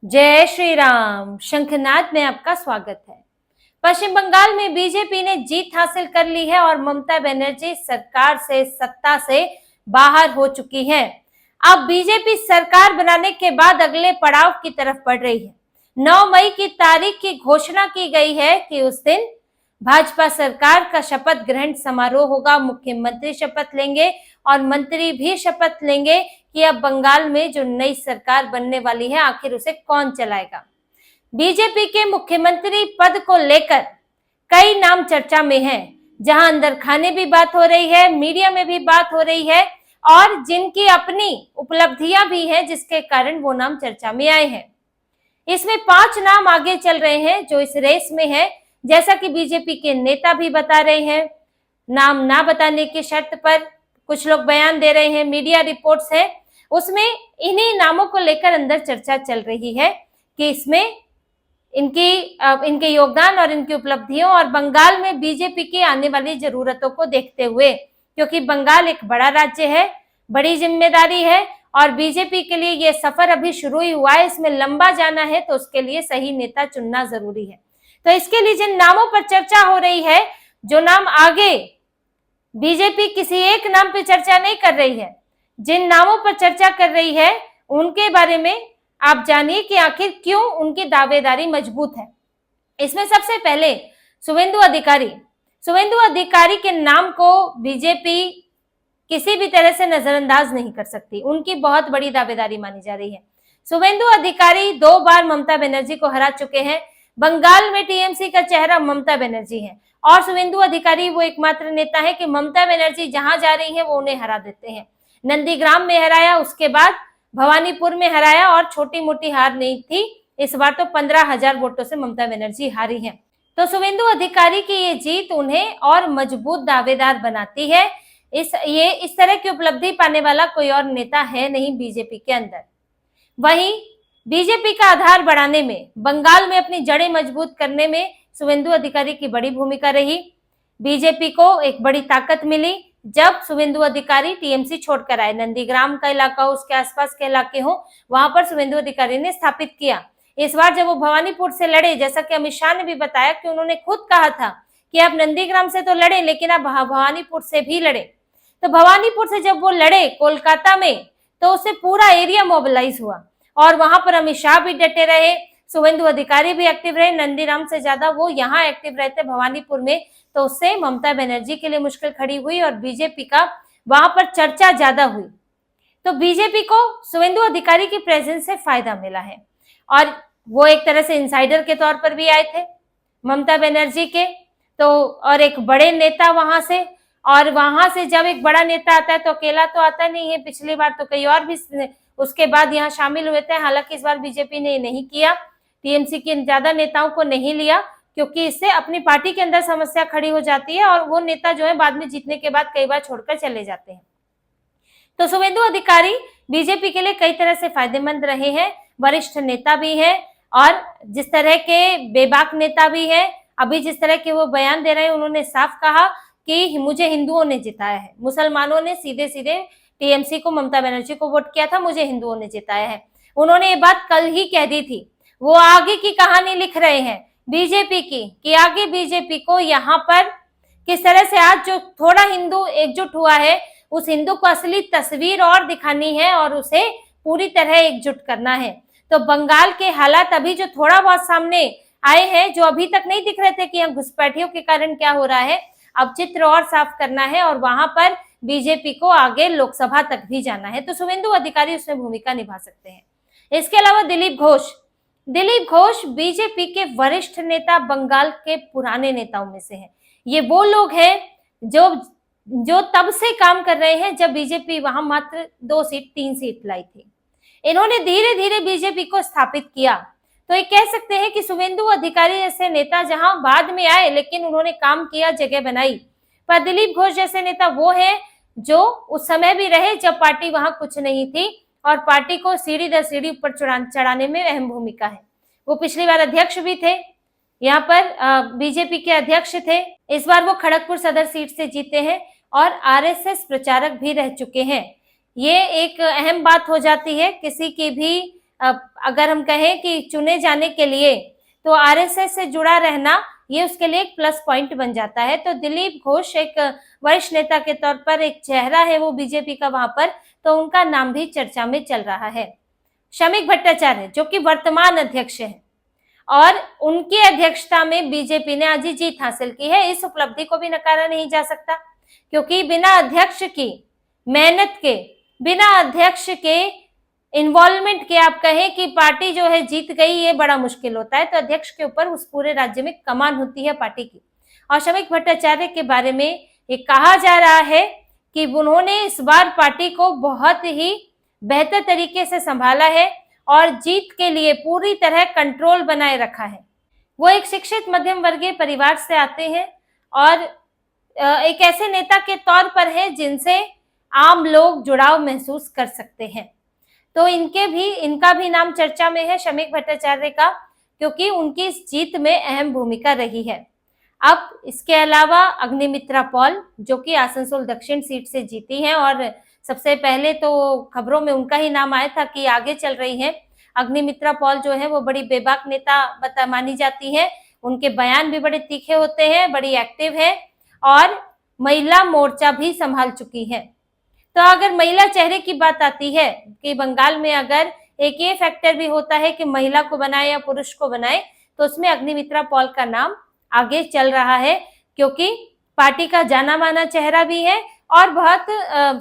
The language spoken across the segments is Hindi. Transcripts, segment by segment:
जय श्री राम। शंखनाद में आपका स्वागत है। पश्चिम बंगाल में बीजेपी ने जीत हासिल कर ली है और ममता बनर्जी सरकार से सत्ता से बाहर हो चुकी है। अब बीजेपी सरकार बनाने के बाद अगले पड़ाव की तरफ बढ़ रही है। 9 मई की तारीख की घोषणा की गई है कि उस दिन भाजपा सरकार का शपथ ग्रहण समारोह होगा। मुख्यमंत्री शपथ लेंगे और मंत्री भी शपथ लेंगे कि अब बंगाल में जो नई सरकार बनने वाली है आखिर उसे कौन चलाएगा। बीजेपी के मुख्यमंत्री पद को लेकर कई नाम चर्चा में हैं, जहां अंदर खाने भी बात हो रही है, मीडिया में भी बात हो रही है और जिनकी अपनी उपलब्धियां भी हैं जिसके कारण वो नाम चर्चा में आए हैं। इसमें 5 नाम आगे चल रहे हैं जो इस रेस में है, जैसा कि बीजेपी के नेता भी बता रहे हैं। नाम ना बताने की शर्त पर कुछ लोग बयान दे रहे हैं, मीडिया रिपोर्ट्स है, उसमें इन्हीं नामों को लेकर अंदर चर्चा चल रही है कि इसमें इनके योगदान और इनकी उपलब्धियों और बंगाल में बीजेपी की आने वाली जरूरतों को देखते हुए, क्योंकि बंगाल एक बड़ा राज्य है, बड़ी जिम्मेदारी है और बीजेपी के लिए ये सफर अभी शुरू ही हुआ है, इसमें लंबा जाना है तो उसके लिए सही नेता चुनना जरूरी है। तो इसके लिए जिन नामों पर चर्चा हो रही है, जो नाम आगे बीजेपी किसी एक नाम पर चर्चा नहीं कर रही है, जिन नामों पर चर्चा कर रही है उनके बारे में आप जानिए कि आखिर क्यों उनकी दावेदारी मजबूत है। इसमें सबसे पहले शुवेंदु अधिकारी के नाम को बीजेपी किसी भी तरह से नजरअंदाज नहीं कर सकती, उनकी बहुत बड़ी दावेदारी मानी जा रही है। शुवेंदु अधिकारी 2 बार ममता बनर्जी को हरा चुके हैं। बंगाल में टीएमसी का चेहरा ममता बनर्जी है और शुवेंदु अधिकारी वो एकमात्र नेता है कि ममता बनर्जी जहां जा रही है वो उन्हें हरा देते हैं। नंदीग्राम में हराया, उसके बाद भवानीपुर में हराया और छोटी मोटी हार नहीं थी, इस बार तो 15,000 वोटों से ममता बनर्जी हारी है। तो शुवेंदु अधिकारी की ये जीत उन्हें और मजबूत दावेदार बनाती है। इस तरह की उपलब्धि पाने वाला कोई और नेता है नहीं बीजेपी के अंदर। वहीं बीजेपी का आधार बढ़ाने में, बंगाल में अपनी जड़ें मजबूत करने में शुवेंदु अधिकारी की बड़ी भूमिका रही। बीजेपी को एक बड़ी ताकत मिली जब शुवेंदु अधिकारी टीएमसी छोड़कर आए। नंदीग्राम का इलाका हो, उसके आसपास के इलाके हो, वहां पर शुवेंदु अधिकारी ने स्थापित किया। इस बार जब वो भवानीपुर से लड़े, जैसा कि अमित शाह ने भी बताया कि उन्होंने खुद कहा था कि आप नंदीग्राम से तो लड़े लेकिन आप भवानीपुर से भी लड़े। तो भवानीपुर से जब वो लड़े कोलकाता में, तो उससे पूरा एरिया मोबिलाइज हुआ और वहां पर अमित शाह भी डटे रहे, शुवेंदु अधिकारी भी एक्टिव रहे। नंदीग्राम से ज्यादा वो यहाँ एक्टिव रहते भवानीपुर में, तो उससे ममता बनर्जी के लिए मुश्किल खड़ी हुई और बीजेपी का वहां पर चर्चा ज्यादा हुई। तो बीजेपी को शुवेंदु अधिकारी की प्रेजेंस से फायदा मिला है और वो एक तरह से इनसाइडर के तौर पर भी आए थे ममता बनर्जी के, तो और एक बड़े नेता वहां से, और वहां से जब एक बड़ा नेता आता है तो अकेला तो आता नहीं है। पिछली बार तो कई और भी उसके बाद यहाँ शामिल हुए थे, हालांकि इस बार बीजेपी ने नहीं किया, टीएमसी के ज्यादा नेताओं को नहीं लिया, क्योंकि इससे अपनी पार्टी के अंदर समस्या खड़ी हो जाती है और वो नेता जो है बाद में जीतने के बाद कई बार छोड़कर चले जाते हैं। तो शुवेंदु अधिकारी बीजेपी के लिए कई तरह से फायदेमंद रहे हैं, वरिष्ठ नेता भी हैं और जिस तरह के बेबाक नेता भी हैं। अभी जिस तरह के वो बयान दे रहे हैं, उन्होंने साफ कहा कि मुझे हिंदुओं ने जिताया है, मुसलमानों ने सीधे सीधे टीएमसी को, ममता बनर्जी को वोट किया था, मुझे हिंदुओं ने जिताया है। उन्होंने ये बात कल ही कह दी थी। वो आगे की कहानी लिख रहे हैं बीजेपी की कि आगे बीजेपी को यहाँ पर किस तरह से आज जो थोड़ा हिंदू एकजुट हुआ है, उस हिंदू को असली तस्वीर और दिखानी है और उसे पूरी तरह एकजुट करना है। तो बंगाल के हालात अभी जो थोड़ा बहुत सामने आए हैं, जो अभी तक नहीं दिख रहे थे कि यहाँ घुसपैठियों के कारण क्या हो रहा है, अब चित्र और साफ करना है और वहां पर बीजेपी को आगे लोकसभा तक भी जाना है। तो शुवेंदु अधिकारी उसमें भूमिका निभा सकते हैं। इसके अलावा दिलीप घोष बीजेपी के वरिष्ठ नेता, बंगाल के पुराने नेताओं में से हैं। ये वो लोग हैं जो तब से काम कर रहे हैं जब बीजेपी वहां मात्र 3 सीट लाई थी। इन्होंने धीरे धीरे बीजेपी को स्थापित किया। तो ये कह सकते हैं कि शुवेंदु अधिकारी जैसे नेता जहां बाद में आए लेकिन उन्होंने काम किया, जगह बनाई, पर दिलीप घोष जैसे नेता वो है जो उस समय भी रहे जब पार्टी वहां कुछ नहीं थी और पार्टी को सीढ़ी दर सीढ़ी ऊपर चढ़ाने में अहम भूमिका है। वो पिछली बार अध्यक्ष भी थे, यहाँ पर बीजेपी के अध्यक्ष थे। इस बार वो खड़गपुर सदर सीट से जीते हैं और आरएसएस प्रचारक भी रह चुके हैं। ये एक अहम बात हो जाती है किसी की भी अगर हम कहें कि चुने जाने के लिए, तो आरएसएस से जुड़ा रहना ये उसके लिए एक प्लस पॉइंट बन जाता है। तो दिलीप घोष एक वरिष्ठ नेता के तौर पर एक चेहरा है वो बीजेपी का वहां पर, तो उनका नाम भी चर्चा में चल रहा है। शमीक भट्टाचार्य जो कि वर्तमान अध्यक्ष है, और उनकी अध्यक्षता में बीजेपी ने आज ही जीत हासिल की है। इस उपलब्धि को भी नकारा नहीं जा सकता, क्योंकि बिना अध्यक्ष की मेहनत के, बिना अध्यक्ष के इन्वॉल्वमेंट के आप कहें कि पार्टी जो है जीत गई, ये बड़ा मुश्किल होता है। तो अध्यक्ष के ऊपर उस पूरे राज्य में कमान होती है पार्टी की। और शमीक भट्टाचार्य के बारे में ये कहा जा रहा है कि उन्होंने इस बार पार्टी को बहुत ही बेहतर तरीके से संभाला है और जीत के लिए पूरी तरह कंट्रोल बनाए रखा है। वो एक शिक्षित मध्यम वर्गीय परिवार से आते हैं और एक ऐसे नेता के तौर पर है जिनसे आम लोग जुड़ाव महसूस कर सकते हैं। तो इनका भी नाम चर्चा में है, शमीक भट्टाचार्य का, क्योंकि उनकी इस जीत में अहम भूमिका रही है। अब इसके अलावा अग्निमित्रा पॉल जो कि आसनसोल दक्षिण सीट से जीती हैं, और सबसे पहले तो खबरों में उनका ही नाम आया था कि आगे चल रही हैं। अग्निमित्रा पॉल जो है वो बड़ी बेबाक नेता मानी जाती है। उनके बयान भी बड़े तीखे होते हैं, बड़ी एक्टिव है और महिला मोर्चा भी संभाल चुकी है। तो अगर महिला चेहरे की बात आती है कि बंगाल में अगर एक ये फैक्टर भी होता है कि महिला को बनाए या पुरुष को बनाए, तो उसमें अग्निमित्रा पॉल का नाम आगे चल रहा है, क्योंकि पार्टी का जाना माना चेहरा भी है और बहुत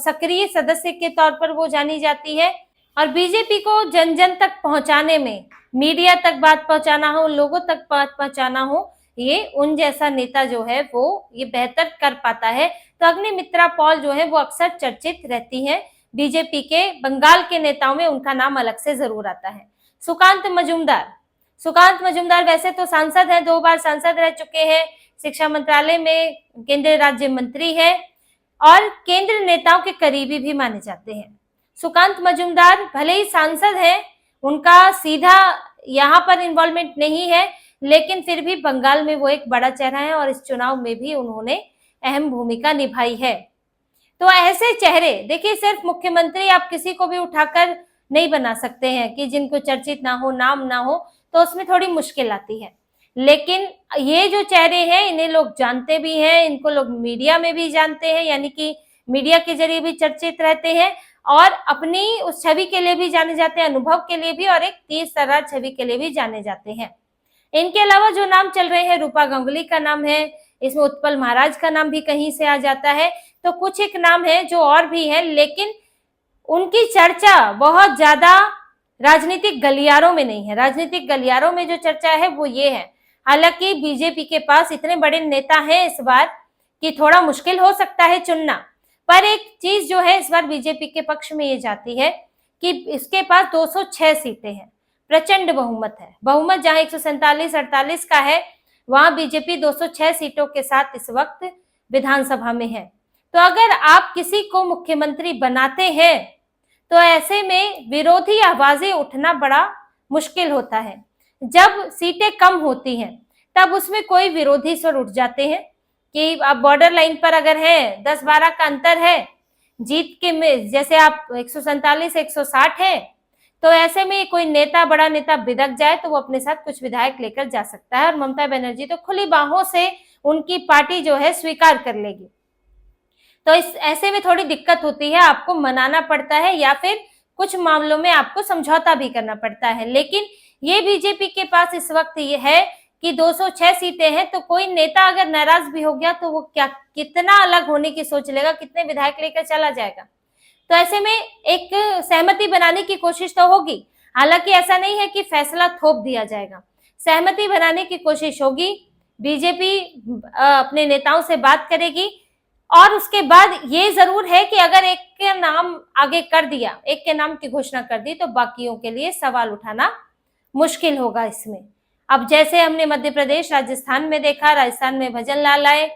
सक्रिय सदस्य के तौर पर वो जानी जाती है। और बीजेपी को जन जन तक पहुंचाने में, मीडिया तक बात पहुंचाना हो, लोगों तक बात पहुंचाना हो, ये उन जैसा नेता जो है वो ये बेहतर कर पाता है। तो अग्निमित्रा पॉल जो है वो अक्सर चर्चित रहती है। बीजेपी के बंगाल के नेताओं में उनका नाम अलग से जरूर आता है। सुकांत मजूमदार वैसे तो सांसद हैं, 2 बार सांसद रह चुके हैं, शिक्षा मंत्रालय में केंद्रीय राज्य मंत्री है और केंद्र नेताओं के करीबी भी माने जाते हैं। सुकांत मजूमदार भले ही सांसद हैं, उनका सीधा यहाँ पर इन्वॉल्वमेंट नहीं है, लेकिन फिर भी बंगाल में वो एक बड़ा चेहरा है और इस चुनाव में भी उन्होंने अहम भूमिका निभाई है। तो ऐसे चेहरे देखिए, सिर्फ मुख्यमंत्री आप किसी को भी उठाकर नहीं बना सकते हैं कि जिनको चर्चित ना हो, नाम ना हो, तो उसमें थोड़ी मुश्किल आती है। लेकिन ये जो चेहरे हैं इन्हें लोग जानते भी हैं, इनको लोग मीडिया में भी जानते हैं, यानी कि मीडिया के जरिए भी चर्चित रहते हैं और अपनी उस छवि के लिए भी जाने जाते हैं, अनुभव के लिए भी, और एक तेज तर्रार छवि के लिए भी जाने जाते हैं। इनके अलावा जो नाम चल रहे हैं, रूपा गांगुली का नाम है, इसमें उत्पल महाराज का नाम भी कहीं से आ जाता है। तो कुछ एक नाम है जो और भी है, लेकिन उनकी चर्चा बहुत ज्यादा राजनीतिक गलियारों में नहीं है। राजनीतिक गलियारों में जो चर्चा है वो ये है, हालांकि बीजेपी के पास इतने बड़े नेता हैं इस बार कि थोड़ा मुश्किल हो सकता है चुनना, पर एक चीज जो है इस बार बीजेपी के पक्ष में ये जाती है कि इसके पास 206 सीटें हैं, प्रचंड बहुमत है। बहुमत जहां 147-48 का है, वहां बीजेपी 206 सीटों के साथ इस वक्त विधानसभा में है। तो अगर आप किसी को मुख्यमंत्री बनाते हैं तो ऐसे में विरोधी आवाजें उठना बड़ा मुश्किल होता है। जब सीटें कम होती हैं तब उसमें कोई विरोधी स्वर उठ जाते हैं कि आप बॉर्डर लाइन पर अगर है, 10-12 का अंतर है जीत के में, जैसे आप 147-160 है, तो ऐसे में कोई नेता, बड़ा नेता बिदक जाए तो वो अपने साथ कुछ विधायक लेकर जा सकता है और ममता बनर्जी तो खुली बाहों से उनकी पार्टी जो है स्वीकार कर लेगी। तो इस ऐसे में थोड़ी दिक्कत होती है, आपको मनाना पड़ता है या फिर कुछ मामलों में आपको समझौता भी करना पड़ता है। लेकिन ये बीजेपी के पास इस वक्त ये है कि 206 सीटें हैं, तो कोई नेता अगर नाराज भी हो गया तो वो कितना अलग होने की सोच लेगा, कितने विधायक लेकर चला जाएगा। तो ऐसे में एक सहमति बनाने की कोशिश तो होगी, हालांकि ऐसा नहीं है कि फैसला थोप दिया जाएगा, सहमति बनाने की कोशिश होगी। बीजेपी अपने नेताओं से बात करेगी और उसके बाद ये जरूर है कि अगर एक के नाम आगे कर दिया, एक के नाम की घोषणा कर दी, तो बाकियों के लिए सवाल उठाना मुश्किल होगा इसमें। अब जैसे हमने मध्य प्रदेश, राजस्थान में देखा, राजस्थान में भजन लाल आए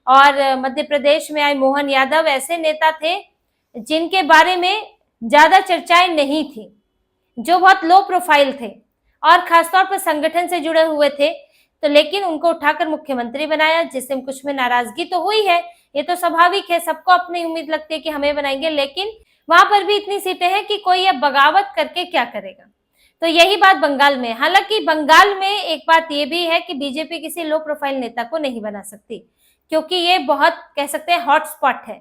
और मध्य प्रदेश में आए मोहन यादव, ऐसे नेता थे जिनके बारे में ज्यादा चर्चाएं नहीं थी, जो बहुत लो प्रोफाइल थे और खासतौर पर संगठन से जुड़े हुए थे। तो लेकिन उनको उठाकर मुख्यमंत्री बनाया, जिससे कुछ में नाराजगी तो हुई है, ये तो स्वाभाविक है, सबको अपनी उम्मीद लगती है कि हमें बनाएंगे, लेकिन वहां पर भी इतनी सीटें हैं कि कोई अब बगावत करके क्या करेगा। तो यही बात बंगाल में। हालांकि बंगाल में एक बात ये भी है कि बीजेपी किसी लो प्रोफाइल नेता को नहीं बना सकती, क्योंकि ये बहुत कह सकते हैं हॉटस्पॉट है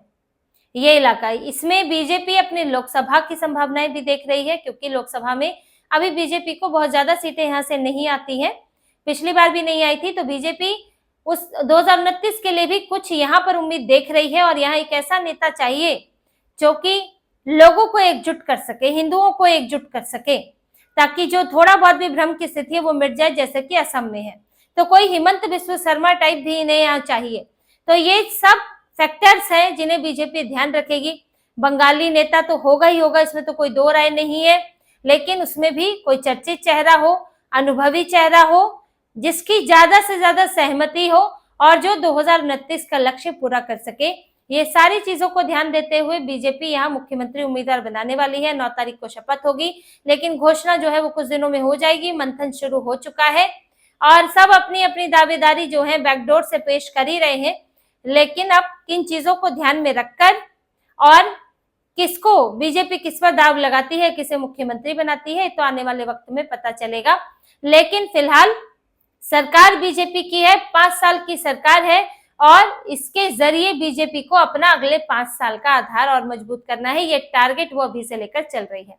ये इलाका। इसमें बीजेपी अपनी लोकसभा की संभावनाएं भी देख रही है, क्योंकि लोकसभा में अभी बीजेपी को बहुत ज्यादा सीटें यहाँ से नहीं आती हैं, पिछली बार भी नहीं आई थी। तो बीजेपी उस 2029 के लिए भी कुछ यहाँ पर उम्मीद देख रही है, और यहाँ एक ऐसा नेता चाहिए जो कि लोगों को एकजुट कर सके, हिंदुओं को एकजुट कर सके, ताकि जो थोड़ा बहुत भी भ्रम की स्थिति है वो मिट जाए, जैसे कि असम में है। तो कोई हिमंत बिस्व शर्मा टाइप भी इन्हें यहाँ चाहिए। तो ये सब फैक्टर्स हैं जिन्हें बीजेपी ध्यान रखेगी। बंगाली नेता तो होगा ही होगा, इसमें तो कोई दो राय नहीं है, लेकिन उसमें भी कोई चर्चित चेहरा हो, अनुभवी चेहरा हो, जिसकी ज्यादा से ज्यादा सहमति हो, और जो 2029 का लक्ष्य पूरा कर सके। ये सारी चीजों को ध्यान देते हुए बीजेपी यहाँ मुख्यमंत्री उम्मीदवार बनाने वाली है। 9 तारीख को शपथ होगी, लेकिन घोषणा जो है वो कुछ दिनों में हो जाएगी। मंथन शुरू हो चुका है और सब अपनी अपनी दावेदारी जो है बैकडोर से पेश कर ही रहे हैं। लेकिन अब किन चीजों को ध्यान में रखकर और किसको बीजेपी किस पर दाव लगाती है, किसे मुख्यमंत्री बनाती है, तो आने वाले वक्त में पता चलेगा। लेकिन फिलहाल सरकार बीजेपी की है, 5 साल की सरकार है, और इसके जरिए बीजेपी को अपना अगले 5 साल का आधार और मजबूत करना है। ये टारगेट वो अभी से लेकर चल रही है।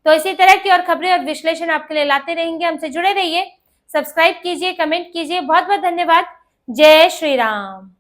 तो इसी तरह की और खबरें और विश्लेषण आपके लिए लाते रहेंगे। हमसे जुड़े रहिए, सब्सक्राइब कीजिए, कमेंट कीजिए। बहुत बहुत धन्यवाद। जय श्री राम।